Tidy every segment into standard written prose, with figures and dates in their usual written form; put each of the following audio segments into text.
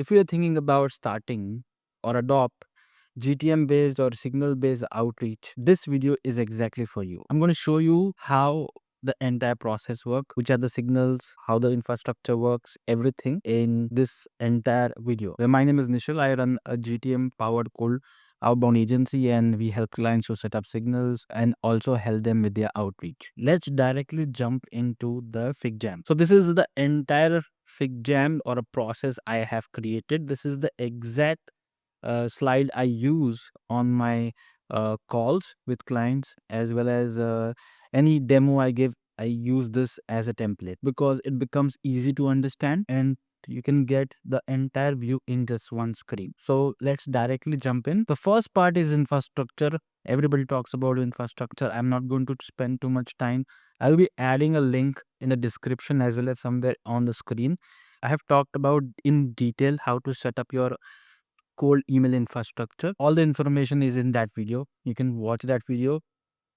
If you're thinking about starting or adopt GTM based or signal based outreach, this video is exactly for you. I'm going to show you how the entire process work, which are the signals, how the infrastructure works, everything in this entire video. Well, my name is Nishal. I run a GTM powered cold outbound agency, and we help clients to set up signals and also help them with their outreach. Let's directly jump into the FigJam. So this is the entire FigJam or a process I have created. This is the exact slide I use on my calls with clients, as well as any demo I give. I use this as a template because it becomes easy to understand and you can get the entire view in just one screen. So let's directly jump in. The first part is infrastructure. Everybody talks about infrastructure. I'm not going to spend too much time. I'll be adding a link in the description as well as somewhere on the screen. I have talked about in detail how to set up your cold email infrastructure. All the information is in that video. You can watch that video.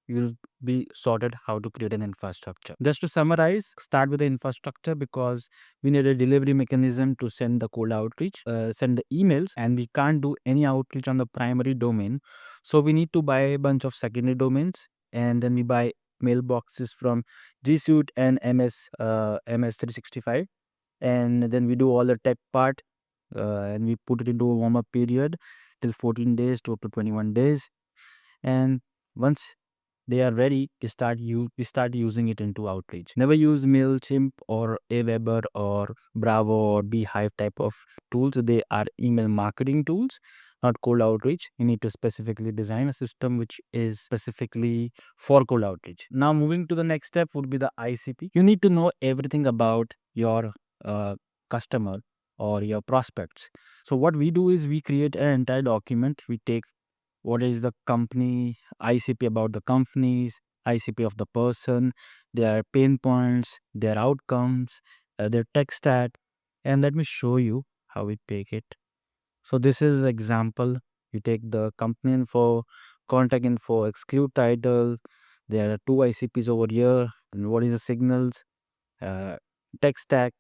You'll be sorted how to create an infrastructure. Just to summarize, start with the infrastructure because we need a delivery mechanism to send the cold outreach, send the emails, and we can't do any outreach on the primary domain. So we need to buy a bunch of secondary domains, and then we buy mailboxes from G Suite and MS 365, and then we do all the tech part, and we put it into a warm-up period till 14 days to up to 21 days. And once they are ready, we start using it into outreach. Never use MailChimp or Aweber or Bravo or Beehive type of tools. They are email marketing tools, not cold outreach. You need to specifically design a system which is specifically for cold outreach. Now moving to the next step would be the ICP. You need to know everything about your customer or your prospects. So what we do is we create an entire document. We take what is the company, ICP about the companies, ICP of the person, their pain points, their outcomes, their tech stack. And let me show you how we take it. So this is example. You take the company info, contact info, exclude title. There are two ICPs over here. And what is the signals, uh, tech stack,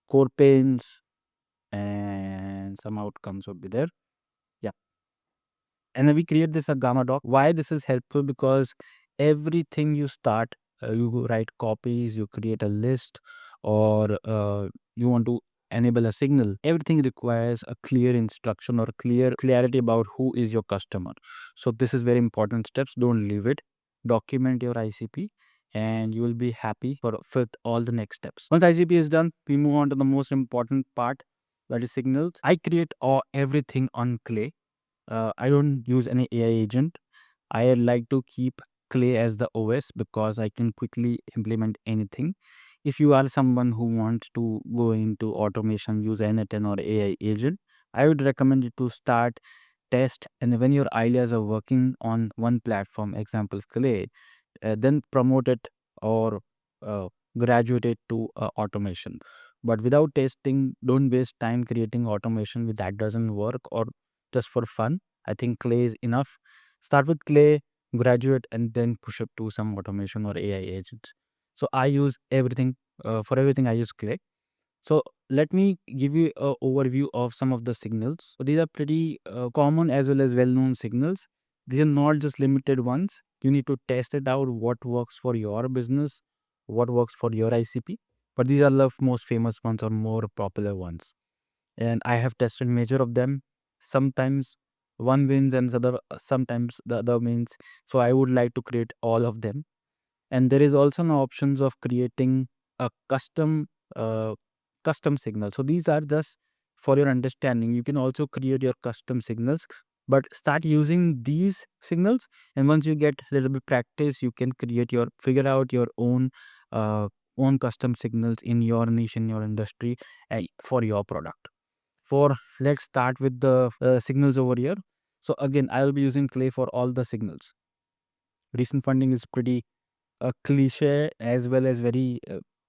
core pains, and some outcomes would be there. Yeah. And then we create this a gamma doc. Why this is helpful? Because everything you start, you write copies, you create a list, or you want to enable a signal, everything requires a clear instruction or clear clarity about who is your customer. So this is very important steps. Don't leave it. Document your ICP and you will be happy for with all the next steps. Once ICP is done, we move on to the most important part, that is signals. I create everything on Clay. I don't use any AI agent. I like to keep Clay as the OS because I can quickly implement anything. If you are someone who wants to go into automation, use N10 or AI agent, I would recommend you to start, test, and when your ideas are working on one platform, example Clay, then promote it or uh, graduate it to automation. But without testing, don't waste time creating automation with that doesn't work or just for fun. I think Clay is enough. Start with Clay, graduate, and then push up to some automation or AI agents. So I use everything, for everything I use Clay. So let me give you an overview of some of the signals. So these are pretty common as well as well-known signals. These are not just limited ones. You need to test it out, what works for your business, what works for your ICP. But these are the most famous ones or more popular ones. And I have tested major of them. Sometimes one wins and sometimes the other wins. So I would like to create all of them. And there is also an options of creating a uh, custom signal. So these are just for your understanding. You can also create your custom signals, but start using these signals, and once you get a little bit practice, you can figure out your uh, own custom signals in your niche, in your industry, for your product. For let's start with the signals over here. So again, I will be using Clay for all the signals. Recent funding is pretty a cliche as well as very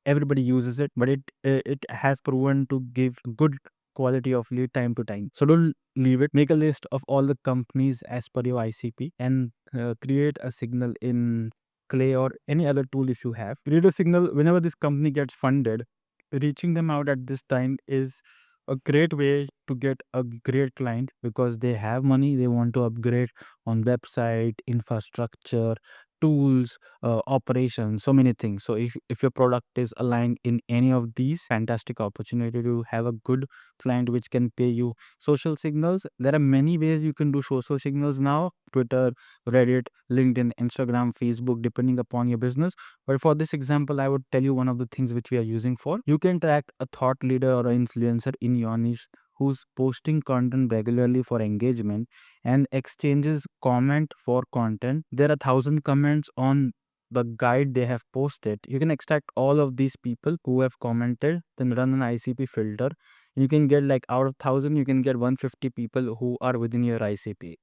everybody uses it, but it has proven to give good quality of lead time to time. So don't leave it. Make a list of all the companies as per your ICP and create a signal in Clay or any other tool. If you have, create a signal whenever this company gets funded. Reaching them out at this time is a great way to get a great client because they have money, they want to upgrade on website, infrastructure, tools, operations, so many things. So if your product is aligned in any of these, fantastic opportunity to have a good client which can pay you. Social signals, there are many ways you can do social signals now: Twitter, Reddit, LinkedIn, Instagram, Facebook, depending upon your business. But for this example, I would tell you one of the things which we are using for. You can track a thought leader or an influencer in your niche who's posting content regularly for engagement and exchanges comment for content. There are 1,000 comments on the guide they have posted. You can extract all of these people who have commented, then run an ICP filter. You can get, like, out of 1,000, you can get 150 people who are within your ICP,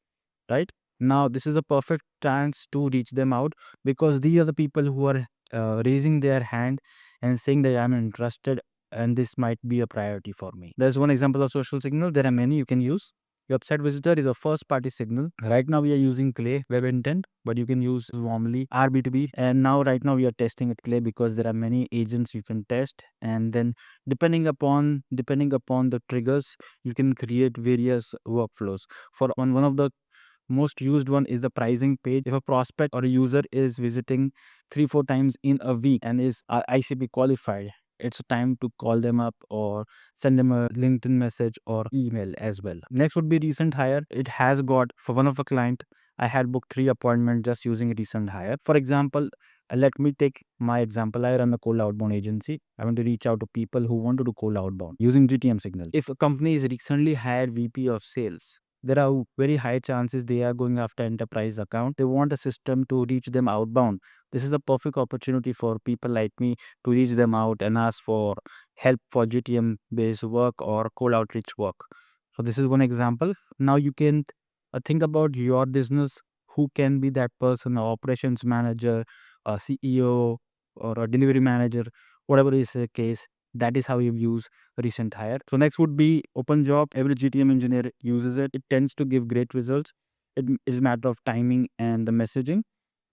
right? Now this is a perfect chance to reach them out because these are the people who are raising their hand and saying that I'm interested and this might be a priority for me. There's one example of social signal. There are many you can use. Website visitor is a first party signal. Right now we are using Clay Web Intent, but you can use Warmly, RB2B. And now right now we are testing with Clay because there are many agents you can test, and then depending upon the triggers, you can create various workflows. For one of the most used one is the pricing page. If a prospect or a user is visiting 3-4 times in a week and is ICP qualified, it's a time to call them up or send them a LinkedIn message or email as well. Next would be recent hire. It has got, for one of a client, I had booked 3 appointments just using recent hire. For example, let me take my example. I run a cold outbound agency. I want to reach out to people who want to do cold outbound using GTM signal. If a company is recently hired VP of sales, there are very high chances they are going after enterprise account. They want a system to reach them outbound. This is a perfect opportunity for people like me to reach them out and ask for help for GTM based work or cold outreach work. So this is one example. Now you can think about your business. Who can be that person? An operations manager, a CEO, or a delivery manager, whatever is the case. That is how you use recent hire. So next would be open job. Every GTM engineer uses it. It tends to give great results. It is a matter of timing and the messaging.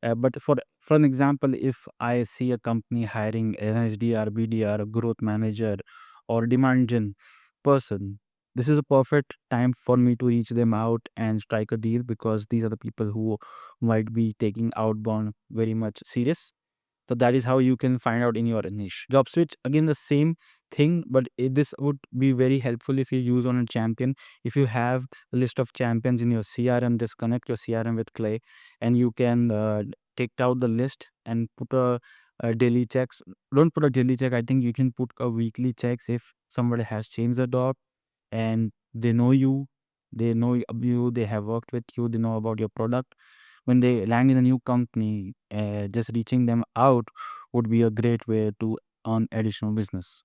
But for an example, if I see a company hiring an SDR, BDR, growth manager, or demand gen person, this is a perfect time for me to reach them out and strike a deal because these are the people who might be taking outbound very much serious. So that is how you can find out in your niche. Job switch, again the same thing, but this would be very helpful if you use on a champion. If you have a list of champions in your CRM, just connect your CRM with Clay, and you can take out the list and put a daily checks. Don't put a daily check. I think you can put a weekly checks if somebody has changed the job and they know you, they have worked with you, they know about your product. When they land in a new company, just reaching them out would be a great way to earn additional business.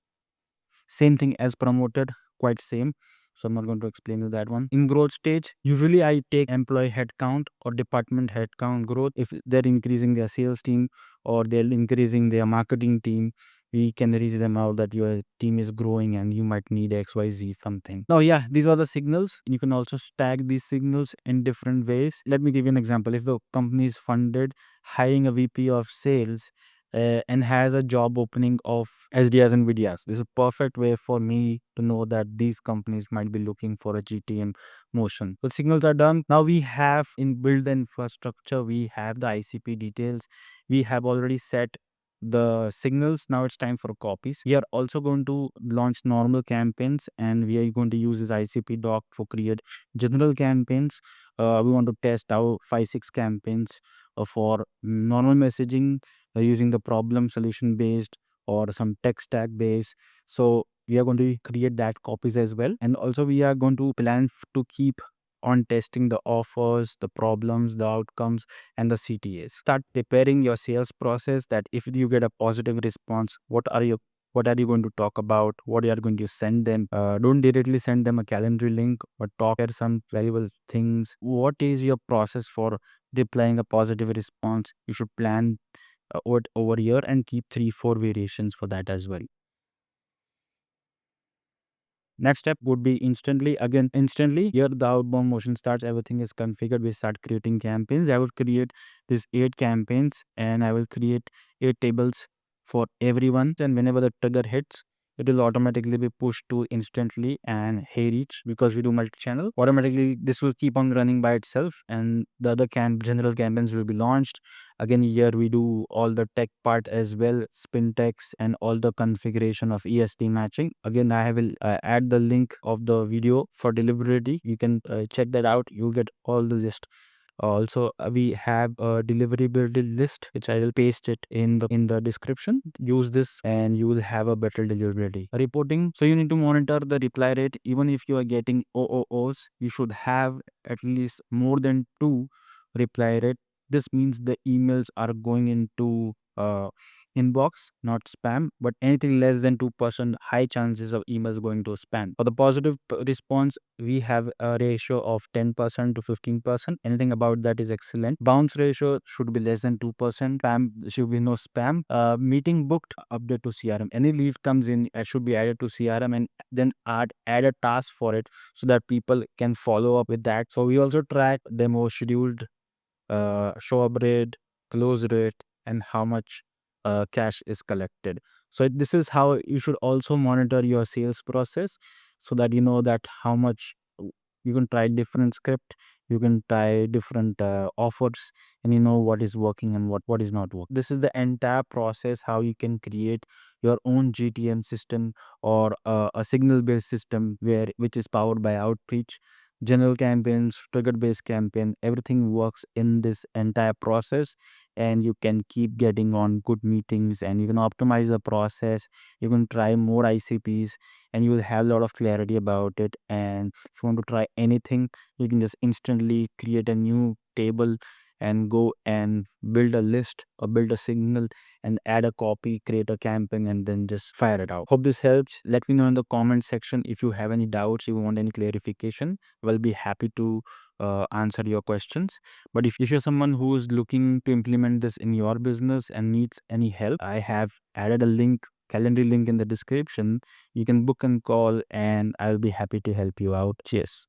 Same thing as promoted, quite same. So I'm not going to explain you that one. In growth stage, usually I take employee headcount or department headcount growth. If they're increasing their sales team or they're increasing their marketing team, we can reach them out that your team is growing and you might need XYZ something. Now, yeah, these are the signals. You can also stack these signals in different ways. Let me give you an example. If the company is funded, hiring a VP of sales and has a job opening of SDRs and VDRs. This is a perfect way for me to know that these companies might be looking for a GTM motion. So signals are done. Now we have in build the infrastructure, we have the ICP details. We have already set the signals. Now it's time for copies. We are also going to launch normal campaigns and we are going to use this ICP doc for create general campaigns. We want to test out 5-6 campaigns for normal messaging using the problem solution based or some tech stack based. So we are going to create that copies as well. And also we are going to plan to keep on testing the offers, the problems, the outcomes, and the CTAs. Start preparing your sales process that if you get a positive response, what are you going to talk about? What you are going to send them? Don't directly send them a calendar link, but talk at some valuable things. What is your process for replying a positive response? You should plan over here and keep 3-4 variations for that as well. Next step would be instantly. Here the outbound motion starts, everything is configured. We start creating campaigns. I will create these 8 campaigns and I will create 8 tables for everyone. And whenever the trigger hits, it will automatically be pushed to instantly and hey reach, because we do multi-channel. Automatically, this will keep on running by itself, and the other general campaigns will be launched. Again, here we do all the tech part as well, spin text and all the configuration of EST matching. Again, I will add the link of the video for deliverability. You can check that out. You'll get all the list. Also, we have a deliverability list, which I will paste it in the description. Use this and you will have a better deliverability. Reporting. So you need to monitor the reply rate. Even if you are getting OOOs, you should have at least more than 2 reply rate. This means the emails are going into inbox, not spam, but anything less than 2%, high chances of emails going to spam. For the positive response, we have a ratio of 10% to 15%. Anything about that is excellent. Bounce ratio should be less than 2%. Spam, should be no spam. Meeting booked, update to CRM. Any lead comes in, should be added to CRM, and then add a task for it so that people can follow up with that. So we also track demo scheduled, show up rate, close rate, and how much cash is collected. So this is how you should also monitor your sales process, so that you know that how much you can try different script, you can try different offers, and you know what is working and what is not working. This is the entire process how you can create your own GTM system, or a signal based system which is powered by Outreach. General campaigns, trigger based campaign, everything works in this entire process, and you can keep getting on good meetings, and you can optimize the process. You can try more ICPs, and you will have a lot of clarity about it. And if you want to try anything, you can just instantly create a new table and go and build a list or build a signal and add a copy, create a campaign, and then just fire it out. Hope this helps. Let me know in the comment section if you have any doubts, if you want any clarification. We'll be happy to answer your questions. But if you're someone who is looking to implement this in your business and needs any help, I have added a link, calendar link in the description. You can book and call, and I'll be happy to help you out. Cheers.